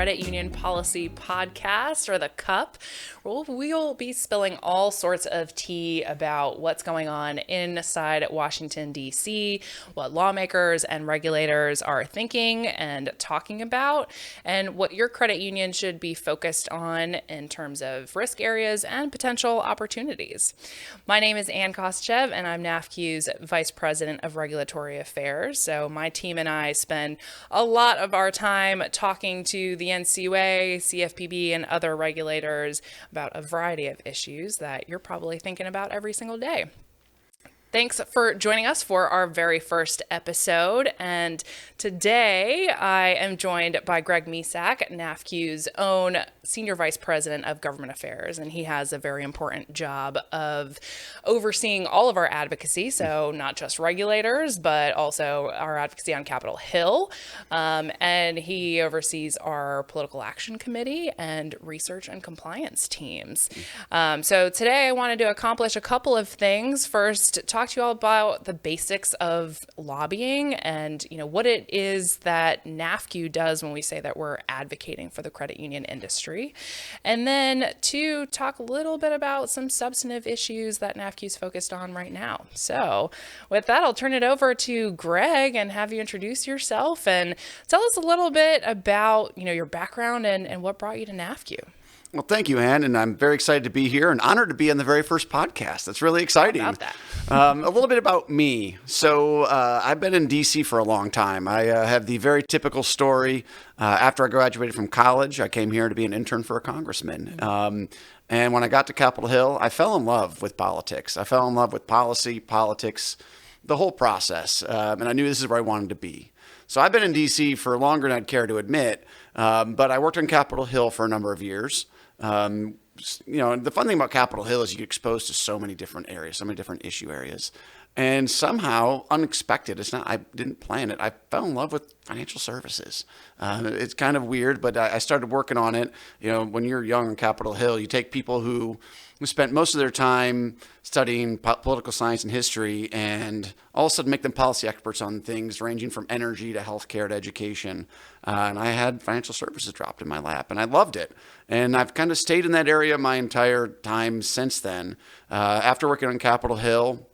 Credit Union Policy Podcast, or the CUPP. We'll be spilling all sorts of tea about what's going on inside Washington, D.C., what lawmakers and regulators are thinking and talking about, and what your credit union should be focused on in terms of risk areas and potential opportunities. My name is Ann Koschev, and I'm NAFCU's Vice President of Regulatory Affairs. So my team and I spend a lot of our time talking to the NCUA, CFPB, and other regulators about a variety of issues that you're probably thinking about every single day. Thanks for joining us for our very first episode. And today I am joined by Greg Mesack, NAFCU's own Senior Vice President of Government Affairs. And he has a very important job of overseeing all of our advocacy. So not just regulators, but also our advocacy on Capitol Hill. And he oversees our Political Action Committee and Research and Compliance teams. So today I wanted to accomplish a couple of things. First, talk to you all about the basics of lobbying and what it is that NAFCU does when we say that we're advocating for the credit union industry, and then to talk a little bit about some substantive issues that NAFCU is focused on right now. So with that, I'll turn it over to Greg and have you introduce yourself and tell us a little bit about your background and what brought you to NAFCU. Well, thank you, Ann, and I'm very excited to be here and honored to be on the very first podcast. That's really exciting. How about that? A little bit about me. So I've been in D.C. for a long time. I have the very typical story. After I graduated from college, I came here to be an intern for a congressman. And when I got to Capitol Hill, I fell in love with politics. I fell in love with policy, politics, the whole process. And I knew this is where I wanted to be. So I've been in D.C. for longer than I'd care to admit, but I worked on Capitol Hill for a number of years. The fun thing about Capitol Hill is you get exposed to so many different areas, so many different issue areas. And somehow, unexpected, I didn't plan it, I fell in love with financial services. It's kind of weird, but I started working on it. When you're young on Capitol Hill, you take people who spent most of their time studying political science and history and all of a sudden make them policy experts on things ranging from energy to healthcare to education. And I had financial services dropped in my lap, and I loved it. And I've kind of stayed in that area my entire time since then. After working on Capitol Hill,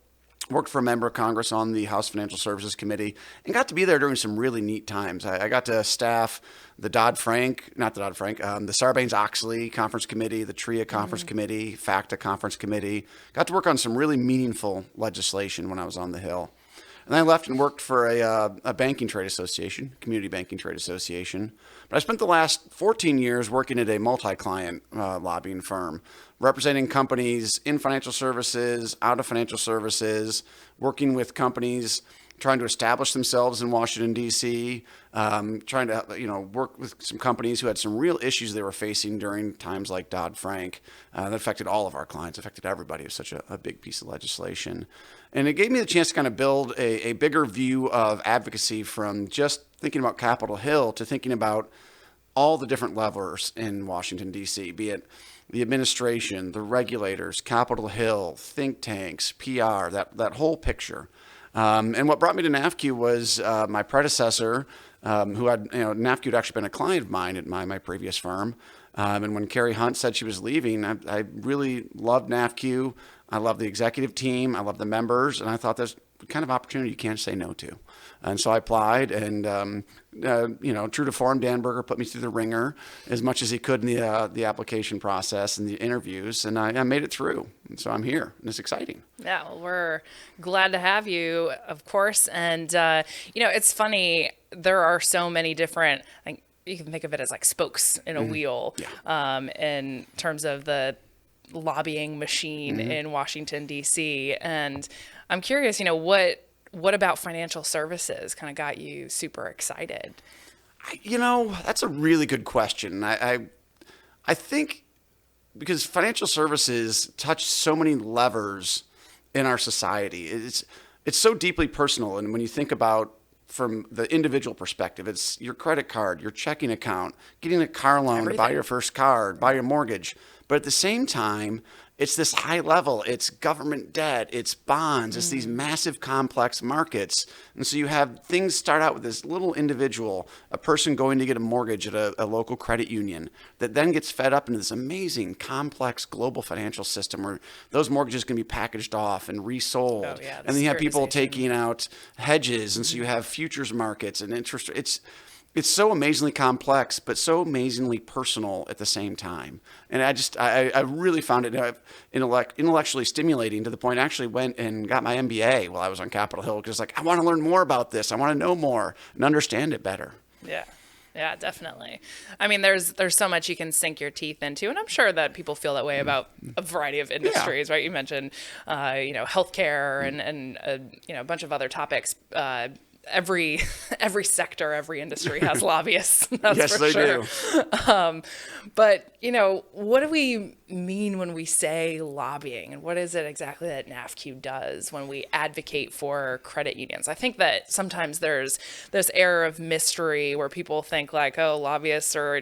worked for a member of Congress on the House Financial Services Committee and got to be there during some really neat times. I got to staff the Sarbanes-Oxley Conference Committee, the TRIA Conference Committee, FACTA Conference Committee. Got to work on some really meaningful legislation when I was on the Hill. And then I left and worked for a banking trade association, community banking trade association. But I spent the last 14 years working at a multi-client lobbying firm, representing companies in financial services, out of financial services, working with companies trying to establish themselves in Washington, D.C., trying to work with some companies who had some real issues they were facing during times like Dodd-Frank that affected all of our clients, affected everybody. It was such a big piece of legislation. And it gave me the chance to kind of build a bigger view of advocacy from just thinking about Capitol Hill to thinking about all the different levers in Washington, D.C., be it the administration, the regulators, Capitol Hill, think tanks, PR, that whole picture. And what brought me to NAFCU was my predecessor, who had, NAFCU had actually been a client of mine at my previous firm. And when Carrie Hunt said she was leaving, I really loved NAFCU. I love the executive team. I love the members. And I thought there's the kind of opportunity you can't say no to. And so I applied, and true to form, Dan Berger put me through the ringer as much as he could in the application process and the interviews, and I made it through. And so I'm here, and it's exciting. Yeah, well, we're glad to have you, of course. And it's funny. There are so many different. You can think of it as like spokes in a wheel, in terms of the lobbying machine in Washington, D.C. And I'm curious, what about financial services kind of got you super excited? That's a really good question. I think because financial services touch so many levers in our society, it's so deeply personal. And when you think about from the individual perspective, it's your credit card, your checking account, getting a car loan to buy your first car, buy your mortgage. But at the same time, it's this high level, it's government debt, it's bonds, it's these massive complex markets. And so you have things start out with this little individual, a person going to get a mortgage at a local credit union, that then gets fed up into this amazing complex global financial system where those mortgages can be packaged off and resold. Oh, yeah, the and then you have people securitization. taking out hedges. And so you have futures markets and interest. It's so amazingly complex, but so amazingly personal at the same time. And I really found it intellectually stimulating to the point I actually went and got my MBA while I was on Capitol Hill because I want to learn more about this. I want to know more and understand it better. Yeah. Yeah, definitely. I mean, there's so much you can sink your teeth into, and I'm sure that people feel that way about a variety of industries, right? You mentioned, healthcare and a bunch of other topics. Every sector, every industry has lobbyists. That's Yes, for they sure. do. But what do we mean when we say lobbying, and what is it exactly that NAFCU does when we advocate for credit unions? I think that sometimes there's this air of mystery where people think like, oh, lobbyists are,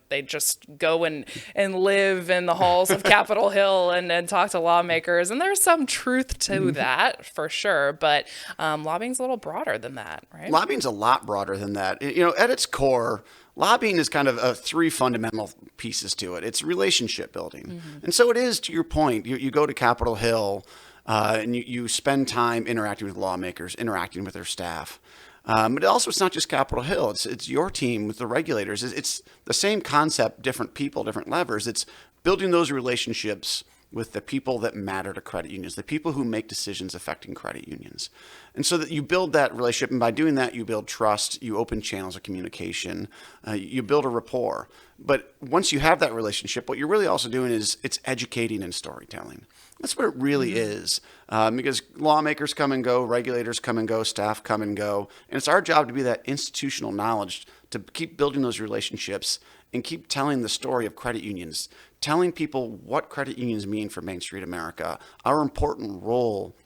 they just go and live in the halls of Capitol Hill and talk to lawmakers, and there's some truth to that for sure. But lobbying's a little broader than that, right? Lobbying's a lot broader than that. At its core, lobbying is kind of three fundamental pieces to it. It's relationship building. And so it is, to your point, you go to Capitol Hill and you spend time interacting with lawmakers, interacting with their staff. But also, it's not just Capitol Hill. It's your team with the regulators. It's the same concept, different people, different levers. It's building those relationships with the people that matter to credit unions, the people who make decisions affecting credit unions. And so that you build that relationship, and by doing that, you build trust, you open channels of communication, you build a rapport. But once you have that relationship, what you're really also doing is it's educating and storytelling. That's what it really is, because lawmakers come and go, regulators come and go, staff come and go, and it's our job to be that institutional knowledge to keep building those relationships and keep telling the story of credit unions, telling people what credit unions mean for Main Street America, our important role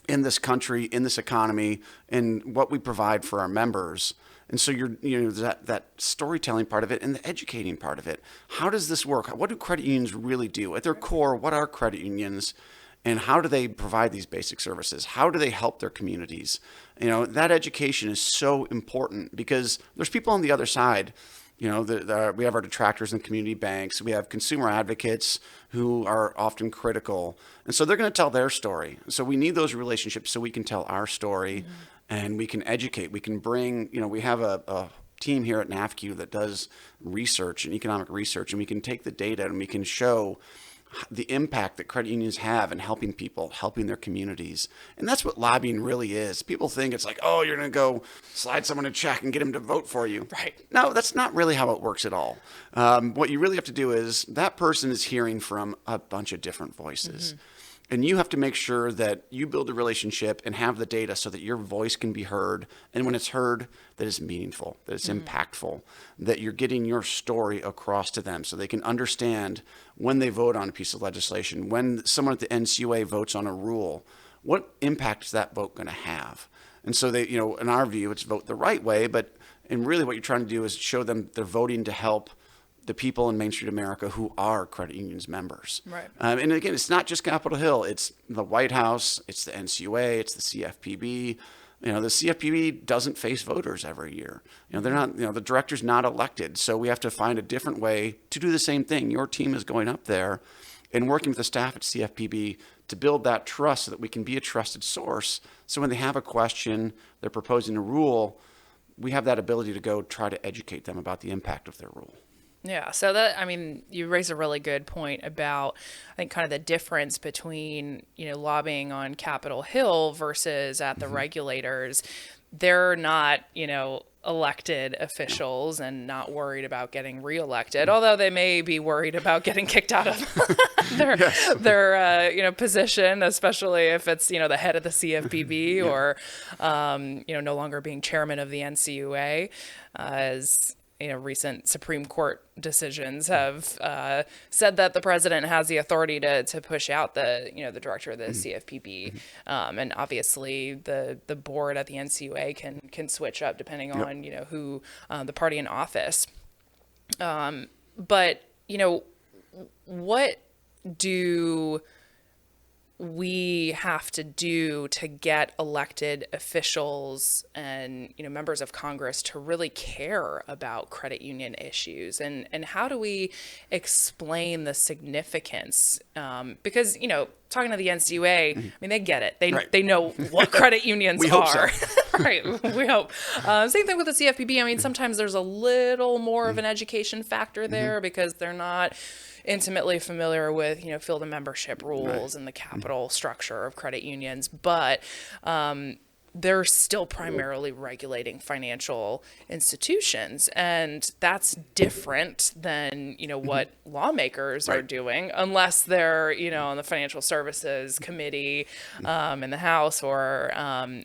in this country, in this economy, and what we provide for our members. And so that storytelling part of it and the educating part of it. How does this work? What do credit unions really do? At their core, what are credit unions? And how do they provide these basic services? How do they help their communities? That education is so important because there's people on the other side. We have our detractors in community banks. We have consumer advocates who are often critical. And so they're going to tell their story. So we need those relationships so we can tell our story and we can educate. We can bring, we have a team here at NAFCU that does research and economic research, and we can take the data and we can show the impact that credit unions have in helping people, helping their communities. And that's what lobbying really is. People think it's like, oh, you're going to go slide someone a check and get them to vote for you. Right. No, that's not really how it works at all. What you really have to do is that person is hearing from a bunch of different voices. And you have to make sure that you build a relationship and have the data so that your voice can be heard. And when it's heard, that it's meaningful, that it's impactful, that you're getting your story across to them so they can understand when they vote on a piece of legislation, when someone at the NCUA votes on a rule, what impact is that vote going to have? And so they, in our view, it's vote the right way, and really what you're trying to do is show them they're voting to help the people in Main Street America who are credit unions members. Right. And again, it's not just Capitol Hill. It's the White House. It's the NCUA. It's the CFPB. The CFPB doesn't face voters every year. They're not, the director's not elected. So we have to find a different way to do the same thing. Your team is going up there and working with the staff at CFPB to build that trust so that we can be a trusted source. So when they have a question, they're proposing a rule, we have that ability to go try to educate them about the impact of their rule. Yeah, so you raise a really good point about, I think, kind of the difference between, lobbying on Capitol Hill versus at the regulators. They're not, elected officials and not worried about getting reelected, although they may be worried about getting kicked out of their position, especially if it's, the head of the CFPB or, no longer being chairman of the NCUA, as recent Supreme Court decisions have said that the president has the authority to push out the director of the CFPB, and obviously the board at the NCUA can switch up depending on who the party in office. But what do we have to do to get elected officials and members of Congress to really care about credit union issues, and how do we explain the significance, because talking to the NCUA, I mean, they get it, they know what credit unions We hope are. so. Right, we hope. Same thing with the CFPB. I mean, sometimes there's a little more of an education factor there because they're not intimately familiar with field and membership rules and the capital structure of credit unions, but they're still primarily regulating financial institutions, and that's different than what lawmakers are doing, unless they're on the Financial Services Committee in the House or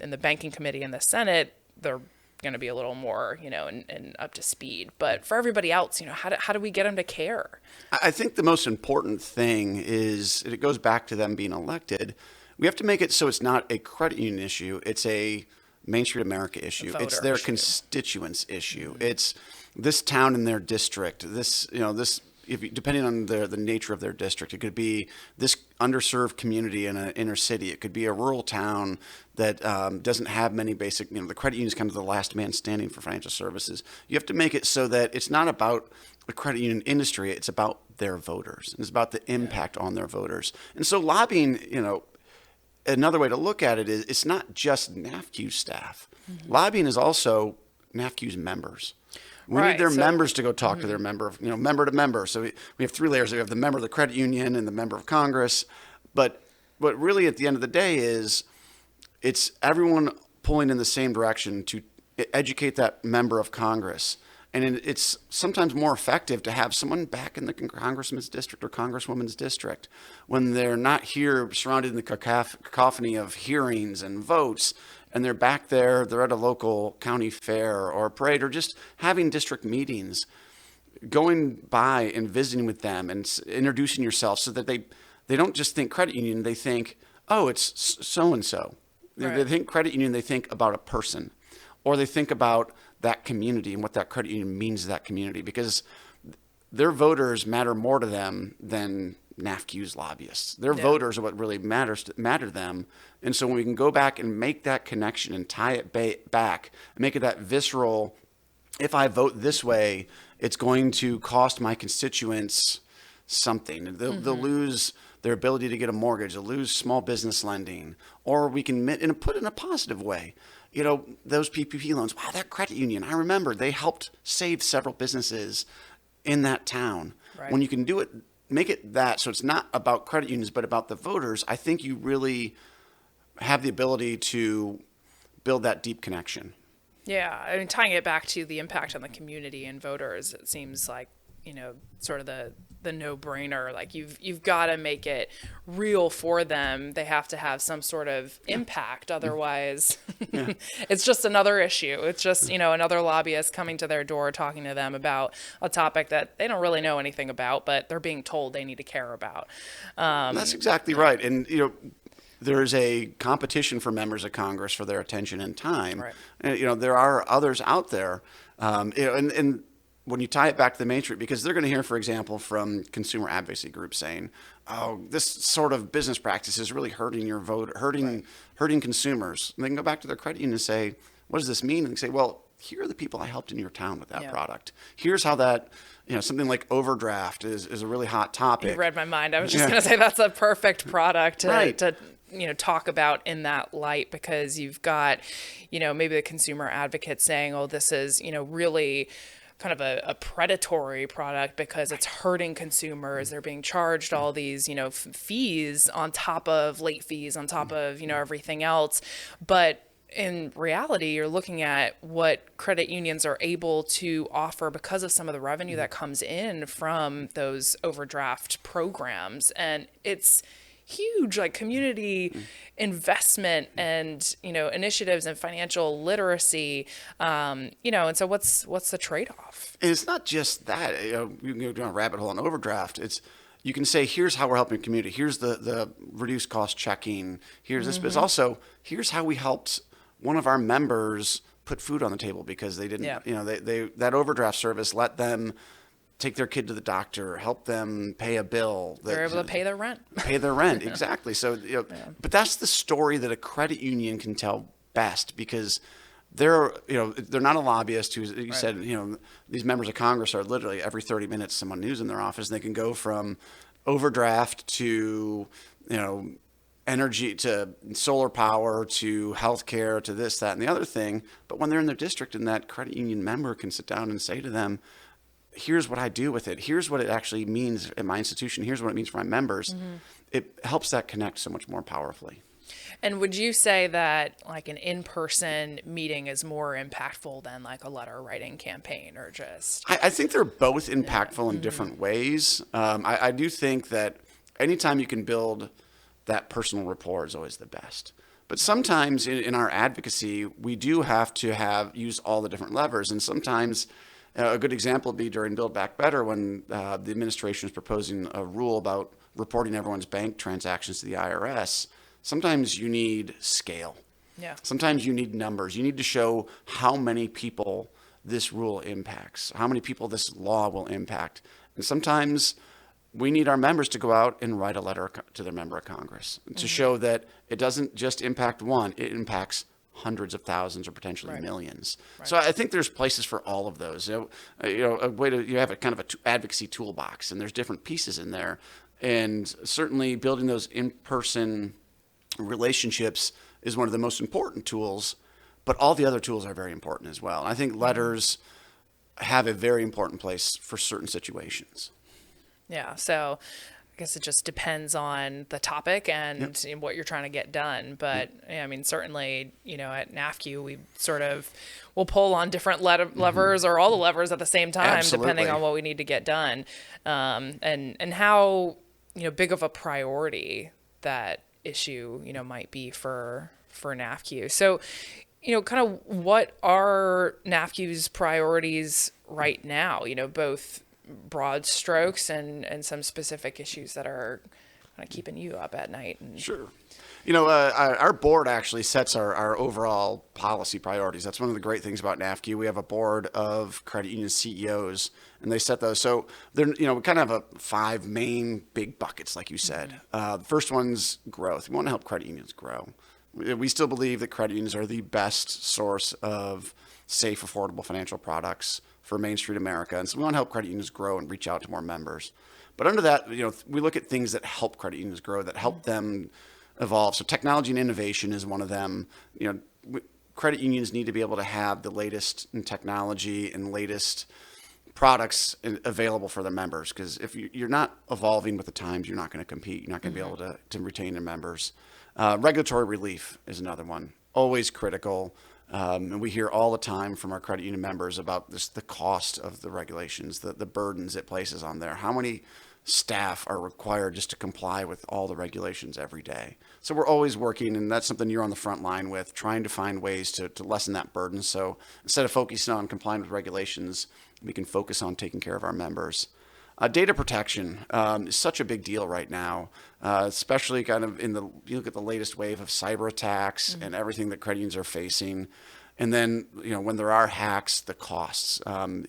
in the Banking Committee in the Senate. They're going to be a little more, and up to speed. But for everybody else, how do we get them to care? I think the most important thing is, and it goes back to them being elected, we have to make it so it's not a credit union issue. It's a Main Street America issue. It's their constituents issue. It's this town in their district. Depending on the nature of their district, it could be this underserved community in an inner city. It could be a rural town that doesn't have many basic, the credit union is kind of the last man standing for financial services. You have to make it so that it's not about the credit union industry. It's about their voters. It's about the impact on their voters. And so lobbying, another way to look at it is it's not just NAFCU staff. Lobbying is also NAFCU's members. We need their members to go talk to their member to member. So we have three layers. We have the member of the credit union and the member of Congress. But really at the end of the day is it's everyone pulling in the same direction to educate that member of Congress. And it's sometimes more effective to have someone back in the congressman's district or congresswoman's district when they're not here surrounded in the cacophony of hearings and votes, and they're back there, they're at a local county fair or parade or just having district meetings, going by and visiting with them and introducing yourself so that they don't just think credit union, they think, oh, it's so-and-so. They think credit union, they think about a person, or they think about that community and what that credit union means to that community, because their voters matter more to them than NAFCU's lobbyists. Their voters are what really matter to them. And so when we can go back and make that connection and tie it back and make it that visceral, if I vote this way, it's going to cost my constituents something. They'll lose their ability to get a mortgage. They'll lose small business lending. Or we can put it in a positive way. Those PPP loans, wow, that credit union, I remember they helped save several businesses in that town. Right. When you can do it, make it that, so it's not about credit unions, but about the voters, I think you really have the ability to build that deep connection. Yeah, I mean, tying it back to the impact on the community and voters, it seems like, sort of the no-brainer. Like you've got to make it real for them. They have to have some sort of impact. Otherwise, it's just another issue. It's just, another lobbyist coming to their door, talking to them about a topic that they don't really know anything about, but they're being told they need to care about. That's exactly right. And, there's a competition for members of Congress for their attention and time. Right. And, there are others out there, and when you tie it back to the Main Street, because they're going to hear, for example, from consumer advocacy groups saying, oh, this sort of business practice is really hurting your vote, hurting consumers. And they can go back to their credit union and say, what does this mean? And they say, well, here are the people I helped in your town with that product. Here's how that, something like overdraft is a really hot topic. You read my mind. I was just going to say that's a perfect product to talk about in that light, because you've got, maybe the consumer advocate saying, oh, this is, really kind of a predatory product because it's hurting consumers. They're being charged all these, fees on top of late fees, on top of, everything else. But in reality, you're looking at what credit unions are able to offer because of some of the revenue that comes in from those overdraft programs. And it's huge, like community investment and, initiatives and financial literacy, and so what's the trade-off? And it's not just that, you can go down a rabbit hole on overdraft. You can say, here's how we're helping the community. Here's the reduced cost checking. Here's this, but it's also, here's how we helped one of our members put food on the table because they didn't, they that overdraft service let them take their kid to the doctor, help them pay a bill. They're able to pay their rent. Pay their rent, exactly. So, but that's the story that a credit union can tell best, because they're not a lobbyist who's, you said, these members of Congress are literally every 30 minutes someone news in their office, and they can go from overdraft to, energy to solar power to healthcare to this, that, and the other thing. But when they're in their district and that credit union member can sit down and say to them, here's what I do with it. Here's what it actually means at my institution. Here's what it means for my members. It helps that connect so much more powerfully. And would you say that like an in-person meeting is more impactful than like a letter writing campaign, or just? I think they're both impactful in different ways. I do think that anytime you can build that personal rapport is always the best. But sometimes in our advocacy, we do have to use all the different levers. And sometimes a good example would be during Build Back Better, when the administration is proposing a rule about reporting everyone's bank transactions to the IRS. Sometimes you need scale. Yeah. Sometimes you need numbers. You need to show how many people this rule impacts, how many people this law will impact. And sometimes we need our members to go out and write a letter to their member of Congress to show that it doesn't just impact one, it impacts hundreds of thousands or potentially millions. Right. So I think there's places for all of those. A way to, you have a kind of advocacy toolbox, and there's different pieces in there. And certainly building those in-person relationships is one of the most important tools, but all the other tools are very important as well. And I think letters have a very important place for certain situations. Yeah. So I guess it just depends on the topic and what you're trying to get done. But I mean, certainly, at NAFCU, we we'll pull on different levers or all the levers at the same time, Absolutely. Depending on what we need to get done. And how, big of a priority that issue, might be for NAFCU. So, kind of what are NAFCU's priorities right now, both broad strokes and some specific issues that are kind of keeping you up at night? Sure. Our board actually sets our overall policy priorities. That's one of the great things about NAFCU. We have a board of credit union CEOs, and they set those. So they're, we kind of have 5 main big buckets, like you said. The first one's growth. We want to help credit unions grow. We still believe that credit unions are the best source of safe, affordable financial products for Main Street America. And so we want to help credit unions grow and reach out to more members. But under that, we look at things that help credit unions grow, that help them evolve. So technology and innovation is one of them. Credit unions need to be able to have the latest in technology and latest products available for their members, because if you're not evolving with the times, you're not going to compete. You're not going to be able to retain your members. Regulatory relief is another one, always critical. And we hear all the time from our credit union members about the cost of the regulations, the burdens it places on there. How many staff are required just to comply with all the regulations every day? So we're always working, and that's something you're on the front line with, trying to find ways to lessen that burden. So instead of focusing on complying with regulations, we can focus on taking care of our members. Data protection is such a big deal right now, especially kind of you look at the latest wave of cyber attacks and everything that credit unions are facing. And then, when there are hacks, the costs, and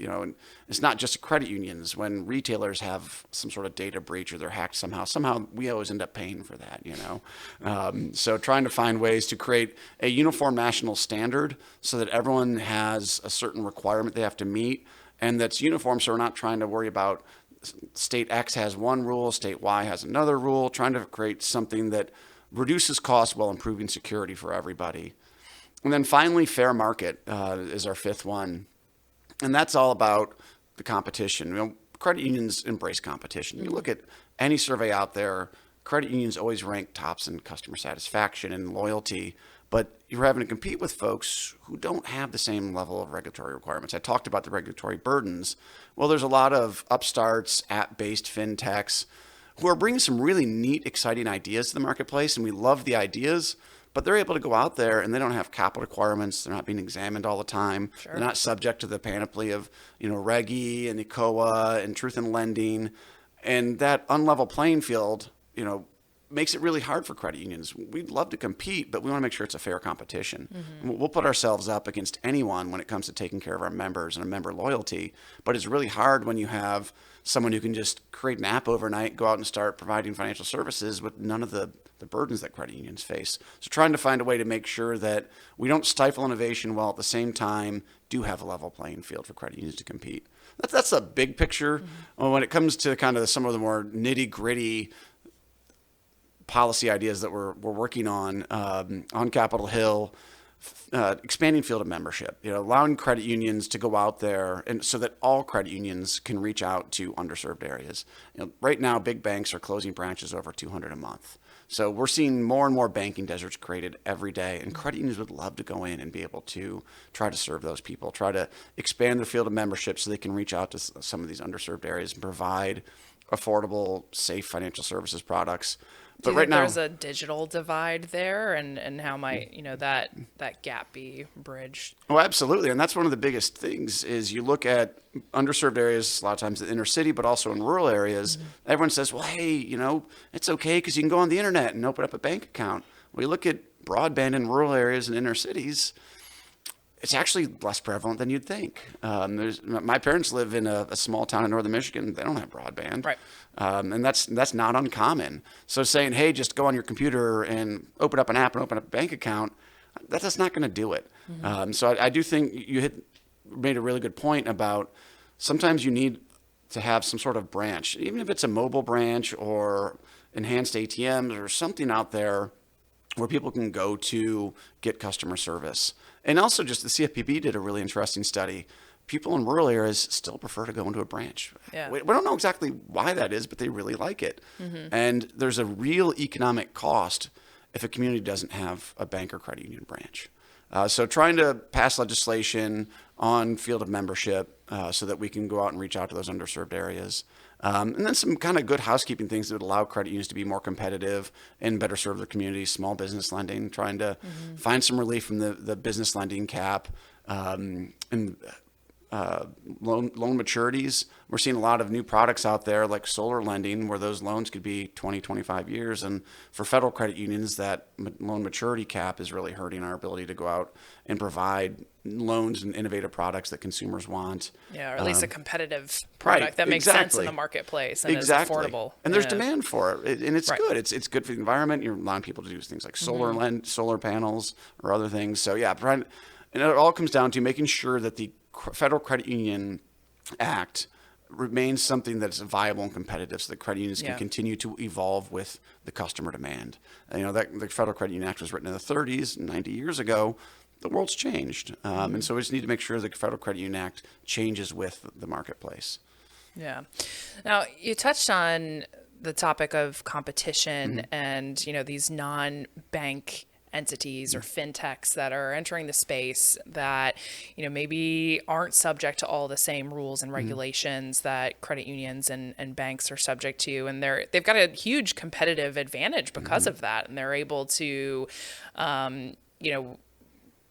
it's not just credit unions. When retailers have some sort of data breach or they're hacked somehow we always end up paying for that, So trying to find ways to create a uniform national standard so that everyone has a certain requirement they have to meet, and that's uniform, so we're not trying to worry about state X has one rule, state Y has another rule, trying to create something that reduces costs while improving security for everybody. And then finally, fair market is our 5th one. And that's all about the competition. Credit unions embrace competition. You look at any survey out there, credit unions always rank tops in customer satisfaction and loyalty, but you're having to compete with folks who don't have the same level of regulatory requirements. I talked about the regulatory burdens. Well, there's a lot of upstarts, app-based fintechs who are bringing some really neat, exciting ideas to the marketplace, and we love the ideas, but they're able to go out there and they don't have capital requirements. They're not being examined all the time. Sure. They're not subject to the panoply of, Reg E and ECOA and truth in lending. And that unlevel playing field, makes it really hard for credit unions. We'd love to compete, but we want to make sure it's a fair competition. We'll put ourselves up against anyone when it comes to taking care of our members and member loyalty, but it's really hard when you have someone who can just create an app overnight, go out and start providing financial services with none of the burdens that credit unions face. So trying to find a way to make sure that we don't stifle innovation while at the same time do have a level playing field for credit unions to compete. That's a big picture. When it comes to kind of some of the more nitty gritty policy ideas that we're working on Capitol Hill, expanding field of membership, allowing credit unions to go out there and so that all credit unions can reach out to underserved areas. Right now, big banks are closing branches over 200 a month. So we're seeing more and more banking deserts created every day, and credit unions would love to go in and be able to try to serve those people, try to expand their field of membership so they can reach out to some of these underserved areas and provide affordable, safe financial services products. Do you think there's a digital divide there, and how might that gap be bridged? Oh, absolutely, and that's one of the biggest things. Is you look at underserved areas a lot of times in the inner city, but also in rural areas. Everyone says, "Well, hey, it's okay because you can go on the internet and open up a bank account." Well, you look at broadband in rural areas and inner cities. It's actually less prevalent than you'd think. My parents live in a small town in northern Michigan. They don't have broadband, right? And that's not uncommon. So saying, hey, just go on your computer and open up an app and open up a bank account, that's not going to do it. So I do think you made a really good point about sometimes you need to have some sort of branch, even if it's a mobile branch or enhanced ATMs or something out there where people can go to get customer service. And also just the CFPB did a really interesting study. People in rural areas still prefer to go into a branch. Yeah. We don't know exactly why that is, but they really like it. And there's a real economic cost if a community doesn't have a bank or credit union branch. So trying to pass legislation on field of membership so that we can go out and reach out to those underserved areas. And then some kind of good housekeeping things that would allow credit unions to be more competitive and better serve their communities, small business lending, trying to find some relief from the business lending cap, and loan maturities. We're seeing a lot of new products out there like solar lending where those loans could be 20, 25 years. And for federal credit unions, that loan maturity cap is really hurting our ability to go out and provide loans and innovative products that consumers want. Yeah, or at least a competitive product that makes sense in the marketplace and is affordable. And there's demand for it, and it's good. It's good for the environment. You're allowing people to do things like solar panels or other things. So yeah, and it all comes down to making sure that the Federal Credit Union Act remains something that's viable and competitive so that credit unions can continue to evolve with the customer demand. And, that the Federal Credit Union Act was written in the 30s, 90 years ago. The world's changed. And so we just need to make sure the Federal Credit Union Act changes with the marketplace. Yeah. Now, you touched on the topic of competition and, these non-bank entities or fintechs that are entering the space that, maybe aren't subject to all the same rules and regulations that credit unions and banks are subject to. And they've got a huge competitive advantage because of that. And they're able to,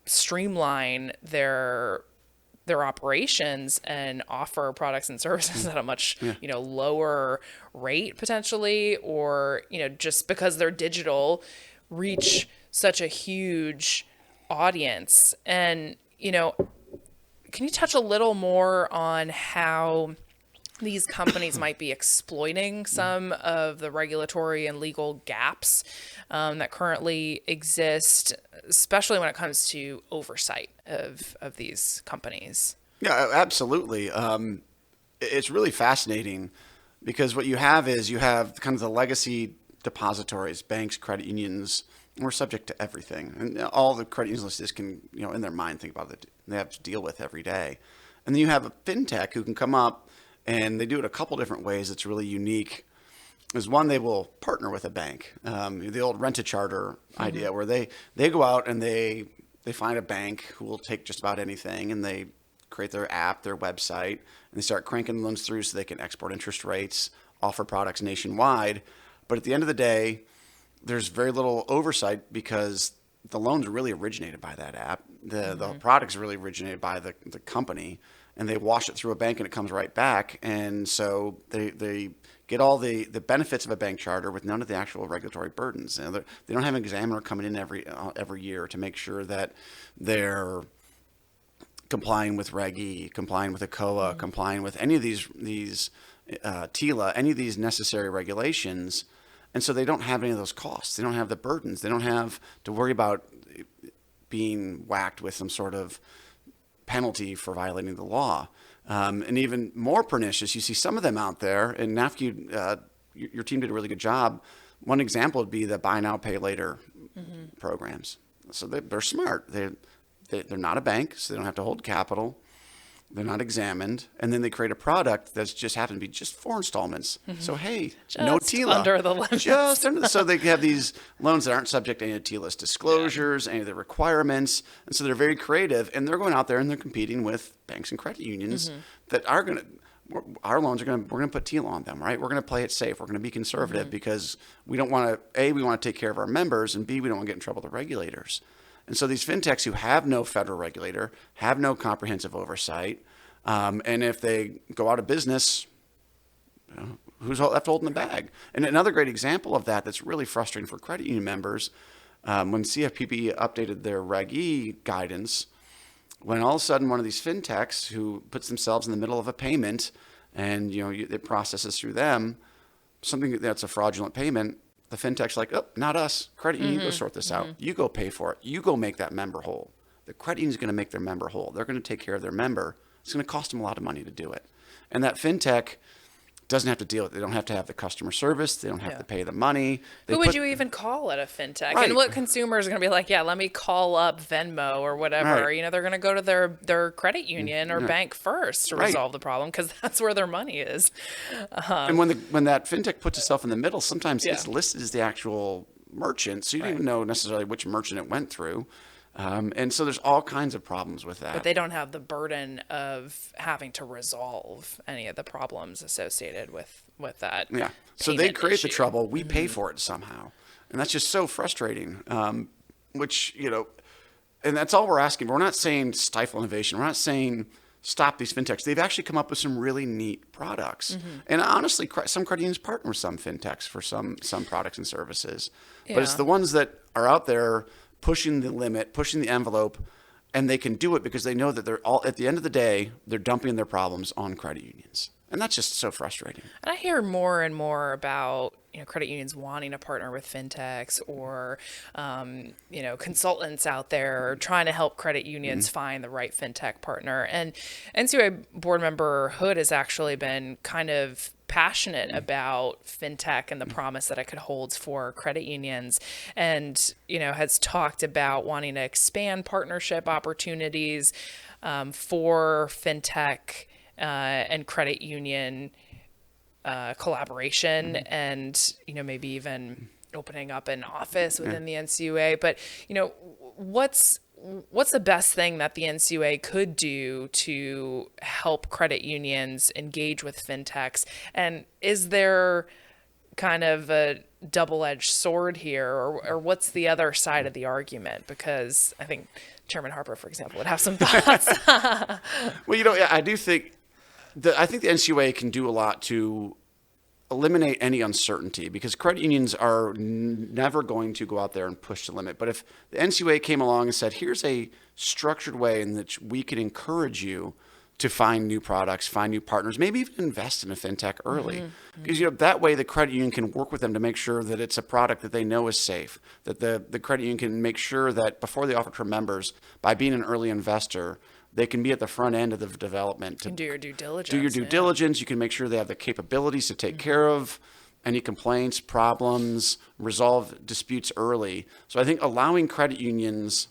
streamline their operations and offer products and services at a much, lower rate potentially, or, just because they're digital, reach such a huge audience. And, can you touch a little more on how these companies might be exploiting some of the regulatory and legal gaps that currently exist, especially when it comes to oversight of these companies? Yeah, absolutely. It's really fascinating because what you have is kind of the legacy depositories, banks, credit unions. We're subject to everything. And all the credit unions listed can, in their mind, think about it. They have to deal with every day. And then you have a fintech who can come up and they do it a couple different ways that's really unique. Is one, they will partner with a bank. The old rent-a-charter idea where they go out and they find a bank who will take just about anything and they create their app, their website, and they start cranking loans through so they can export interest rates, offer products nationwide. But at the end of the day, there's very little oversight because the loans are really originated by that app. The products really originated by the company, and they wash it through a bank and it comes right back. And so they get all the benefits of a bank charter with none of the actual regulatory burdens. You know, they don't have an examiner coming in every year to make sure that they're complying with Reg E, complying with ACOA, complying with any of these TILA, any of these necessary regulations. And so they don't have any of those costs. They don't have the burdens. They don't have to worry about being whacked with some sort of penalty for violating the law. And even more pernicious, you see some of them out there, and NAFCU, your team did a really good job. One example would be the buy now, pay later programs. So they're smart. They're not a bank, so they don't have to hold capital. They're not examined. And then they create a product that's just happened to be just 4 installments. So, hey, no TILA. Under the limit. So they have these loans that aren't subject to any of TILA's disclosures, any of the requirements. And so they're very creative. And they're going out there and they're competing with banks and credit unions that are going to, our loans are we're going to put TILA on them, right? We're going to play it safe. We're going to be conservative because we don't want to, A, we want to take care of our members, and B, we don't want to get in trouble with the regulators. And so these fintechs who have no federal regulator, have no comprehensive oversight, and if they go out of business, who's left holding the bag? And another great example of that that's really frustrating for credit union members, when CFPB updated their Reg E guidance, when all of a sudden one of these fintechs who puts themselves in the middle of a payment and it processes through them, something that's a fraudulent payment, the fintech's like, oh, not us. Credit union, go sort this out. You go pay for it. You go make that member whole. The credit union is going to make their member whole. They're going to take care of their member. It's going to cost them a lot of money to do it. And that fintech doesn't have to deal with it. They don't have to have the customer service. They don't have to pay the money. Who would you even call at a fintech? Right. And what consumers are going to be like, yeah, let me call up Venmo or whatever. Right. They're going to go to their credit union or bank first to resolve the problem because that's where their money is. And when that fintech puts itself in the middle, sometimes it's listed as the actual merchant. So you don't even know necessarily which merchant it went through. And so there's all kinds of problems with that. But they don't have the burden of having to resolve any of the problems associated with that. Yeah. So they create the trouble. We pay for it somehow. And that's just so frustrating, which, and that's all we're asking. We're not saying stifle innovation. We're not saying stop these fintechs. They've actually come up with some really neat products. And honestly, some credit unions partner with some fintechs for some products and services. But it's the ones that are out there pushing the limit, pushing the envelope, and they can do it because they know that they're all, at the end of the day, they're dumping their problems on credit unions. And that's just so frustrating. And I hear more and more about, credit unions wanting to partner with fintechs or, consultants out there trying to help credit unions find the right fintech partner. And NCUA board member Hood has actually been kind of passionate about fintech and the promise that it could hold for credit unions, and has talked about wanting to expand partnership opportunities for fintech and credit union collaboration, and maybe even opening up an office within the NCUA. But what's the best thing that the NCUA could do to help credit unions engage with fintechs? And is there kind of a double-edged sword here, or what's the other side of the argument? Because I think Chairman Harper, for example, would have some thoughts. Well, I do think the NCUA can do a lot to eliminate any uncertainty, because credit unions are never going to go out there and push the limit. But if the NCUA came along and said, here's a structured way in which we can encourage you to find new products, find new partners, maybe even invest in a fintech early. Because that way the credit union can work with them to make sure that it's a product that they know is safe, that the credit union can make sure that before they offer to members, by being an early investor, they can be at the front end of the development. To do your due diligence. Do your due diligence. You can make sure they have the capabilities to take care of any complaints, problems, resolve disputes early. So I think allowing credit unions,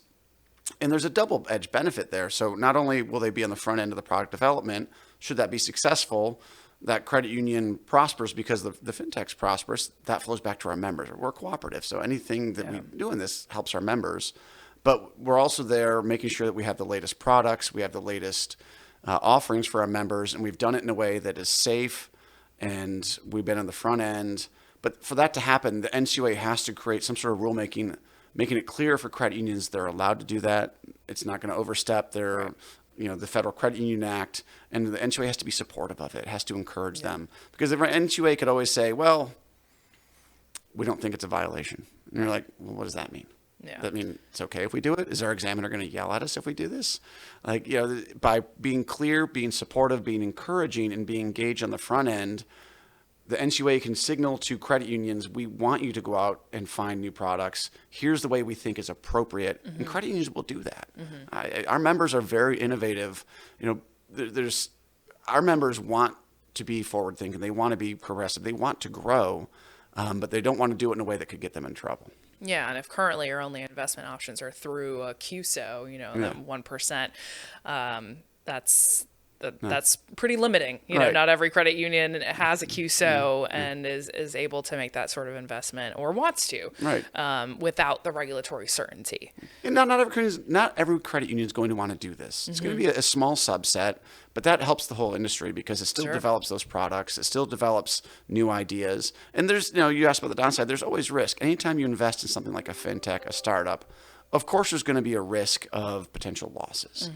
and there's a double-edged benefit there. So not only will they be on the front end of the product development, should that be successful, that credit union prospers because the fintech's prosperous, that flows back to our members. We're cooperative, so anything that we do in this helps our members. But we're also there making sure that we have the latest products, we have the latest offerings for our members, and we've done it in a way that is safe, and we've been on the front end. But for that to happen, the NCUA has to create some sort of rulemaking, making it clear for credit unions they're allowed to do that. It's not going to overstep their the Federal Credit Union Act, and the NCUA has to be supportive of it. It has to encourage them. Because the NCUA could always say, well, we don't think it's a violation. And you're like, well, what does that mean? Yeah. That mean it's okay if we do it? Is our examiner going to yell at us if we do this? Like, by being clear, being supportive, being encouraging, and being engaged on the front end, the NCUA can signal to credit unions, we want you to go out and find new products. Here's the way we think is appropriate. And credit unions will do that. Our members are very innovative. Our members want to be forward thinking. They want to be progressive. They want to grow, but they don't want to do it in a way that could get them in trouble. Yeah, and if currently your only investment options are through a QSO, that 1%, that's pretty limiting. Not every credit union has a QSO and is able to make that sort of investment or wants to, without the regulatory certainty. And not every credit union is going to want to do this. It's going to be a small subset, but that helps the whole industry because it still develops those products. It still develops new ideas. And there's, you asked about the downside. There's always risk. Anytime you invest in something like a fintech, a startup, of course, there's going to be a risk of potential losses.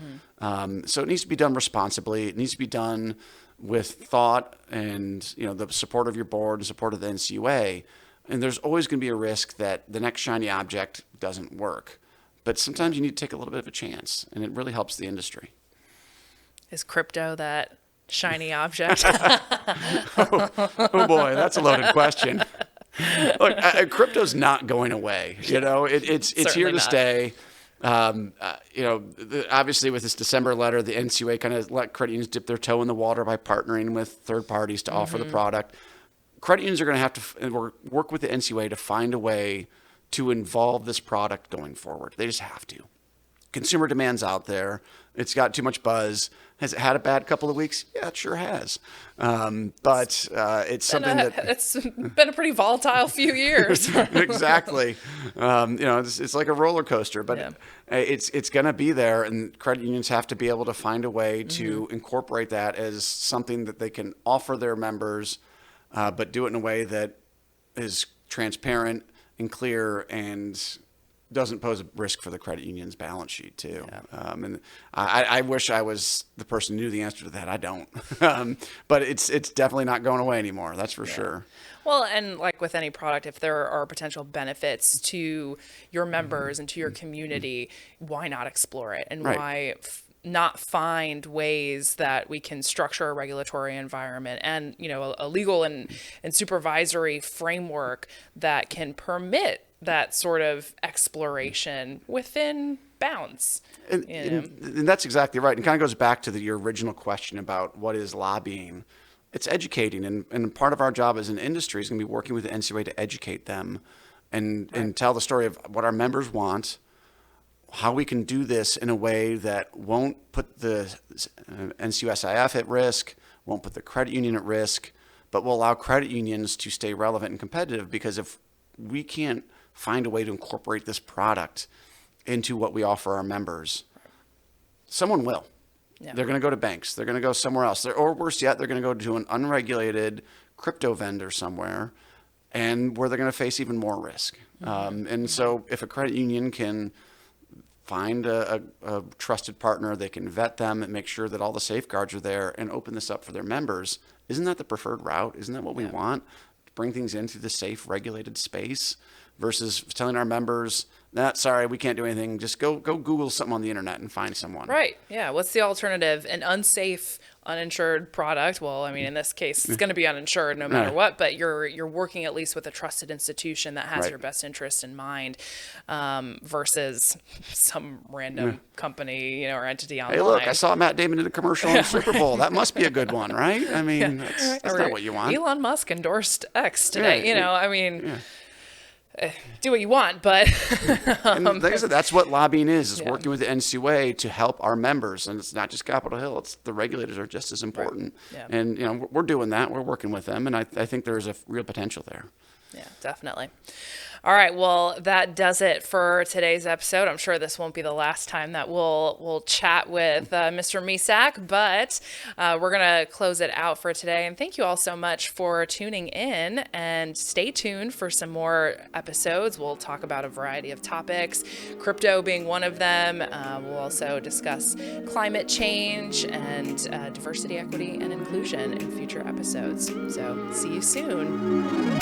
So it needs to be done responsibly. It needs to be done with thought and, the support of your board and support of the NCUA. And there's always going to be a risk that the next shiny object doesn't work. But sometimes you need to take a little bit of a chance, and it really helps the industry. Is crypto that shiny object? oh boy, that's a loaded question. Look, crypto's not going away. It's here to stay. Obviously with this December letter, the NCUA kind of let credit unions dip their toe in the water by partnering with third parties to offer the product. Credit unions are going to have to work with the NCUA to find a way to involve this product going forward. They just have to. Consumer demand's out there. It's got too much buzz. Has it had a bad couple of weeks? Yeah, it sure has. But it's something it's been a pretty volatile few years. Exactly. It's like a roller coaster, but it's going to be there, and credit unions have to be able to find a way to incorporate that as something that they can offer their members, but do it in a way that is transparent and clear and doesn't pose a risk for the credit union's balance sheet too. And I wish I was the person who knew the answer to that. I don't. But it's definitely not going away anymore. That's for sure. Well, and like with any product, if there are potential benefits to your members and to your community, why not explore it? And why not find ways that we can structure a regulatory environment and, a legal and supervisory framework that can permit that sort of exploration within bounds. And that's exactly right. And kind of goes back to your original question about what is lobbying. It's educating. And part of our job as an industry is going to be working with the NCUA to educate them and tell the story of what our members want, how we can do this in a way that won't put the NCUSIF at risk, won't put the credit union at risk, but will allow credit unions to stay relevant and competitive. Because if we can't find a way to incorporate this product into what we offer our members, someone will. They're going to go to banks. They're going to go somewhere else. Or worse yet, they're going to go to an unregulated crypto vendor somewhere, and where they're going to face even more risk. And so if a credit union can find a trusted partner, they can vet them and make sure that all the safeguards are there and open this up for their members, isn't that the preferred route? Isn't that what we want? Bring things into the safe, regulated space versus telling our members, sorry, we can't do anything. Just go Google something on the internet and find someone. Right. Yeah. What's the alternative? An unsafe, uninsured product. Well, I mean, in this case, it's going to be uninsured no matter what, but you're working at least with a trusted institution that has your best interest in mind, versus some random company, or entity online. Hey, look, I saw Matt Damon in a commercial on the Super Bowl. That must be a good one, right? I mean, that's not what you want. Elon Musk endorsed X today. Do what you want, but and like I said, that's what lobbying is working with the NCUA to help our members. And it's not just Capitol Hill, it's the regulators are just as important. And we're doing that, we're working with them, and I think there's a real potential there. Yeah, definitely. All right, well, that does it for today's episode. I'm sure this won't be the last time that we'll chat with Mr. Mesack, but we're going to close it out for today. And thank you all so much for tuning in, and stay tuned for some more episodes. We'll talk about a variety of topics, crypto being one of them. We'll also discuss climate change and diversity, equity, and inclusion in future episodes. So see you soon.